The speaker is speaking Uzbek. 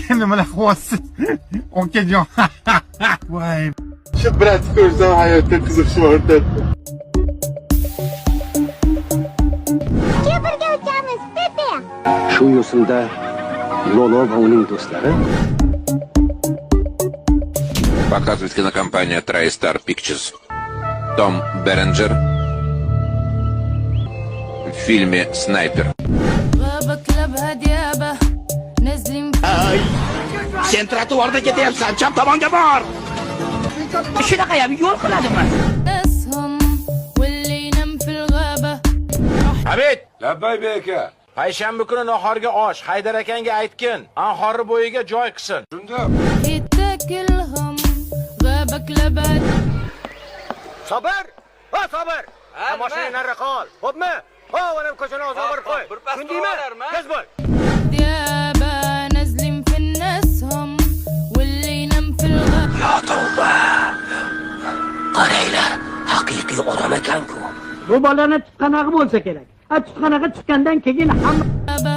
nimalar qilyapsiz? Okajon. Voy. Shu brat ko'rsam hayotda qiziqish ortadi. Birga o'tamiz, Pepe. Shu yo'sinda Lolo va uning do'stlari Показывает кинокомпания TriStar Pictures. Том Беренджер в фильме «Снайпер». Sen trotuarda ketyapsan, chap tomonga bor. Shunaqa ham yo'l qiladimi? Habib, labbay beka. Payshanba kuni nahorga osh, Haydar akanga aytgin, anhori bo'yiga joy qilsin. Shunda. Sabr! Ha, sabr! Mashinani nari qol. Xo'pmi? Ha, mana ko'chani ozobir qo'y. Shundaymi? Tez bo'l. Ya tavba. Qaranglar, haqiqiy odam ekan-ku. Bu bolani tutqanog'i bo'lsa kerak. Tutqanog'i chiqqandan keyin hamma